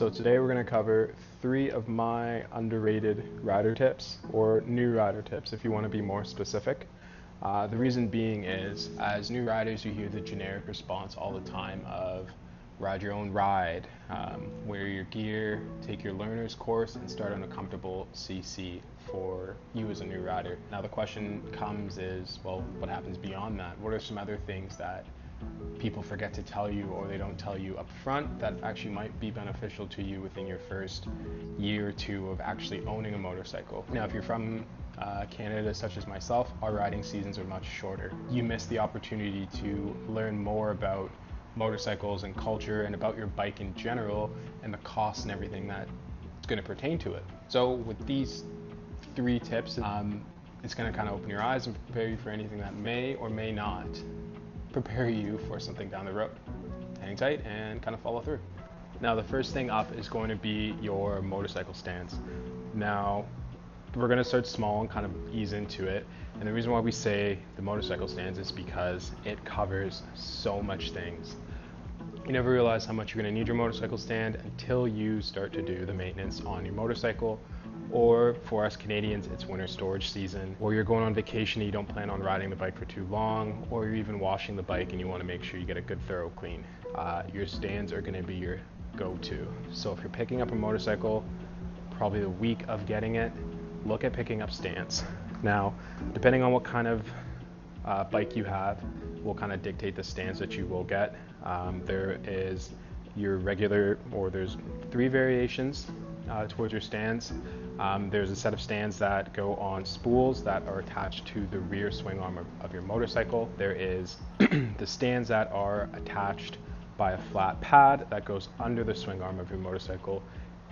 So today we're going to cover 3 of my underrated rider tips, or new rider tips if you want to be more specific. The reason being is, as new riders, you hear the generic response all the time of ride your own ride, wear your gear, take your learner's course, and start on a comfortable CC for you as a new rider. Now the question comes is, well, what happens beyond that? What are some other things that people forget to tell you, or they don't tell you up front, that actually might be beneficial to you within your first year or two of actually owning a motorcycle? Now, if you're from Canada, such as myself, our riding seasons are much shorter. You miss the opportunity to learn more about motorcycles and culture and about your bike in general and the costs and everything that's going to pertain to it. So with these 3 tips, it's going to kind of open your eyes and prepare you for anything that may or may not prepare you for something down the road. Hang tight and kind of follow through. Now, the first thing up is going to be your motorcycle stands. Now, we're going to start small and kind of ease into it. And the reason why we say the motorcycle stands is because it covers so much things. You never realize how much you're going to need your motorcycle stand until you start to do the maintenance on your motorcycle. Or for us Canadians, it's winter storage season, or you're going on vacation and you don't plan on riding the bike for too long, or you're even washing the bike and you want to make sure you get a good thorough clean. Your stands are going to be your go-to. So if you're picking up a motorcycle, probably the week of getting it, look at picking up stands. Now, depending on what kind of bike you have, will kind of dictate the stands that you will get. There is your regular, or there's 3 variations towards your stands. There's a set of stands that go on spools that are attached to the rear swing arm of your motorcycle. There is the stands that are attached by a flat pad that goes under the swing arm of your motorcycle.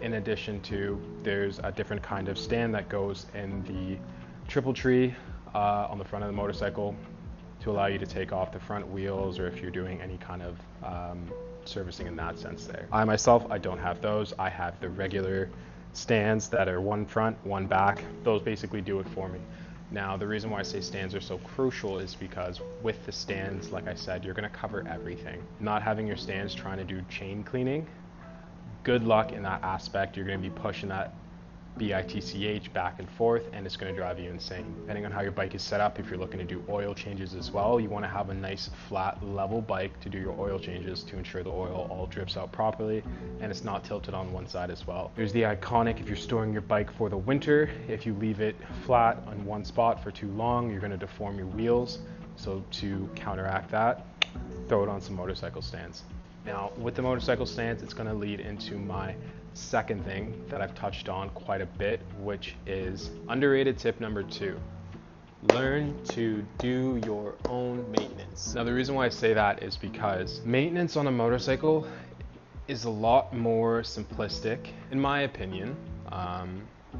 In addition to, there's a different kind of stand that goes in the triple tree on the front of the motorcycle to allow you to take off the front wheels, or if you're doing any kind of servicing in that sense there. I myself, I don't have those. I have the regular stands that are 1 front, 1 back. Those basically do it for me. Now, the reason why I say stands are so crucial is because with the stands, like I said, you're going to cover everything. Not having your stands trying to do chain cleaning, good luck in that aspect. You're going to be pushing that BITCH back and forth, and it's going to drive you insane. Depending on how your bike is set up, if you're looking to do oil changes as well, you want to have a nice flat level bike to do your oil changes to ensure the oil all drips out properly and it's not tilted on one side as well. There's the iconic, if you're storing your bike for the winter, if you leave it flat on one spot for too long, you're going to deform your wheels. So to counteract that, throw it on some motorcycle stands. Now, with the motorcycle stands, it's going to lead into my second thing that I've touched on quite a bit, which is underrated tip number 2. Learn to do your own maintenance. Now, the reason why I say that is because maintenance on a motorcycle is a lot more simplistic, in my opinion,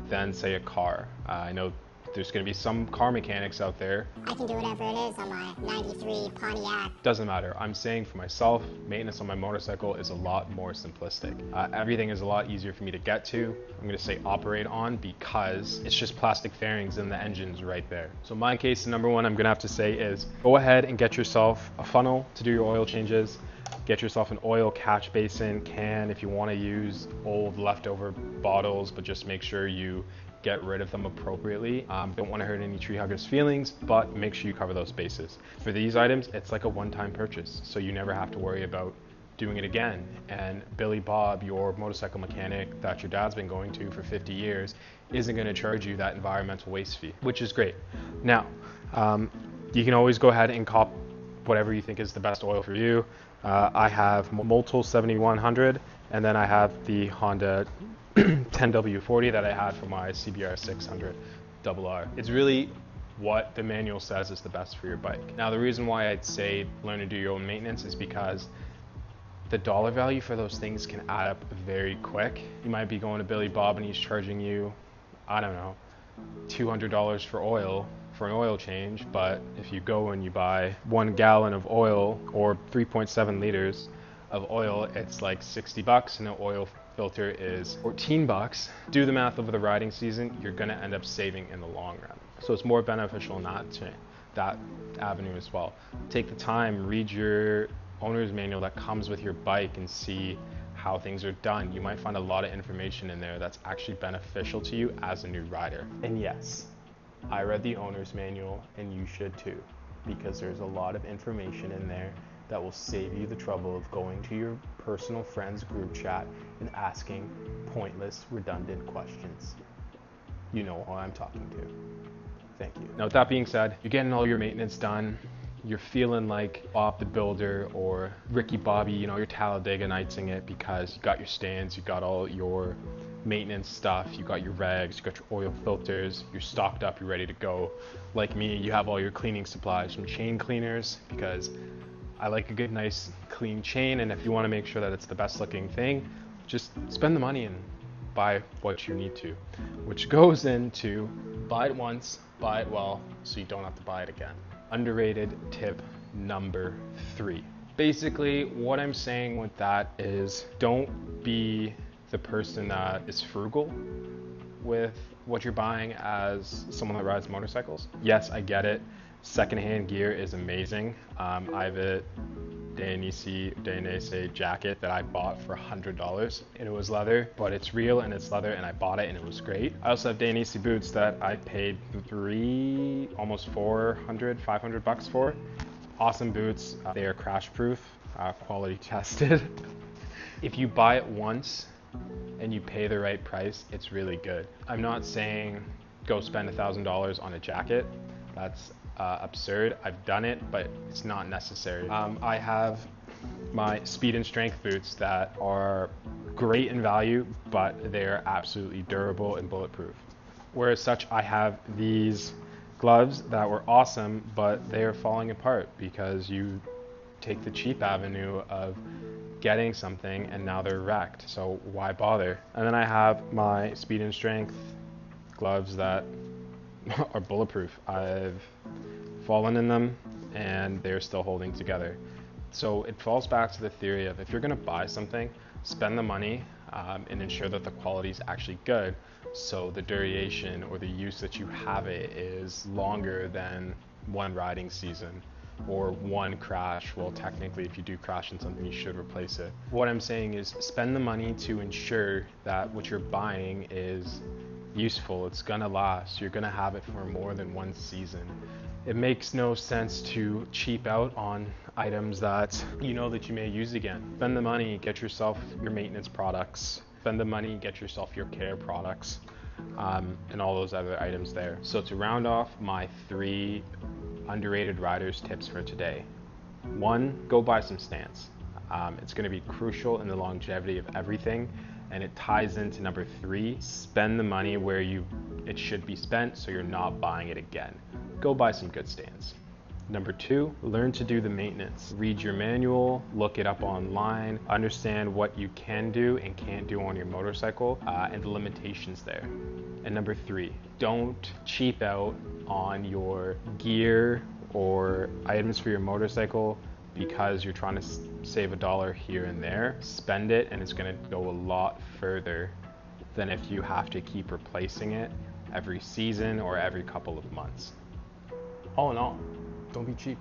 than, say, a car. I know there's going to be some car mechanics out there. I can do whatever it is on my 93 Pontiac. Doesn't matter. I'm saying for myself, maintenance on my motorcycle is a lot more simplistic. Everything is a lot easier for me to get to. I'm going to say operate on, because it's just plastic fairings and the engine's right there. So in my case, the number 1 I'm going to have to say is go ahead and get yourself a funnel to do your oil changes. Get yourself an oil catch basin, can, if you want to use old leftover bottles, but just make sure you get rid of them appropriately. Don't want to hurt any tree huggers' feelings, but make sure you cover those bases. For these items, it's like a one-time purchase, so you never have to worry about doing it again. And Billy Bob, your motorcycle mechanic that your dad's been going to for 50 years, isn't going to charge you that environmental waste fee, which is great. Now, you can always go ahead and cop whatever you think is the best oil for you. I have Motul 7100, and then I have the Honda 10W40 that I had for my CBR 600 RR. It's really what the manual says is the best for your bike. Now, the reason why I'd say learn to do your own maintenance is because the dollar value for those things can add up very quick. You might be going to Billy Bob and he's charging you, I don't know, $200 for oil, for an oil change, but if you go and you buy 1 gallon of oil or 3.7 liters of oil, it's like $60, and an oil filter is $14. Do the math over the riding season, you're going to end up saving in the long run. So it's more beneficial in that avenue as well. Take the time, read your owner's manual that comes with your bike, and see how things are done. You might find a lot of information in there that's actually beneficial to you as a new rider. And yes, I read the owner's manual, and you should too, because there's a lot of information in there that will save you the trouble of going to your personal friends group chat and asking pointless, redundant questions. You know who I'm talking to. Thank you. Now, with that being said, you're getting all your maintenance done. You're feeling like Bob the Builder or Ricky Bobby, you're Talladega Nightsing it because you got your stands, you got all your maintenance stuff, you got your rags, you got your oil filters, you're stocked up, you're ready to go. Like me, you have all your cleaning supplies from chain cleaners, because I like a good, nice, clean chain, and if you want to make sure that it's the best looking thing, just spend the money and buy what you need to, which goes into buy it once, buy it well, so you don't have to buy it again. Underrated tip number 3. Basically, what I'm saying with that is don't be the person that is frugal with what you're buying as someone that rides motorcycles. Yes, I get it. Secondhand gear is amazing. I have a Dainese jacket that I bought for $100, and it was leather, but it's real and it's leather, and I bought it and it was great. I also have Dainese boots that I paid almost 400, 500 bucks for. Awesome boots. They are crash proof, quality tested. If you buy it once and you pay the right price, it's really good. I'm not saying go spend $1,000 on a jacket. That's absurd. I've done it, but it's not necessary. I have my speed and strength boots that are great in value, but they're absolutely durable and bulletproof. Whereas such, I have these gloves that were awesome, but they are falling apart because you take the cheap avenue of getting something and now they're wrecked. So why bother? And then I have my speed and strength gloves that are bulletproof. I've fallen in them and they're still holding together. So it falls back to the theory of, if you're going to buy something, spend the money and ensure that the quality is actually good, so the duration or the use that you have it is longer than one riding season or one crash. Well, technically, if you do crash in something, you should replace it. What I'm saying is spend the money to ensure that what you're buying is useful. It's gonna last. You're gonna have it for more than one season. It makes no sense to cheap out on items that you know that you may use again. Spend the money, get yourself your maintenance products. Spend the money, get yourself your care products, and all those other items there. So to round off my 3 underrated riders tips for today. 1, go buy some stands. It's going to be crucial in the longevity of everything, and it ties into number 3, spend the money where it should be spent so you're not buying it again. Go buy some good stands. Number 2, learn to do the maintenance. Read your manual, look it up online, understand what you can do and can't do on your motorcycle, and the limitations there. And number 3, don't cheap out on your gear or items for your motorcycle because you're trying to save $1 here and there. Spend it, and it's going to go a lot further than if you have to keep replacing it every season or every couple of months. All in all, don't be cheap.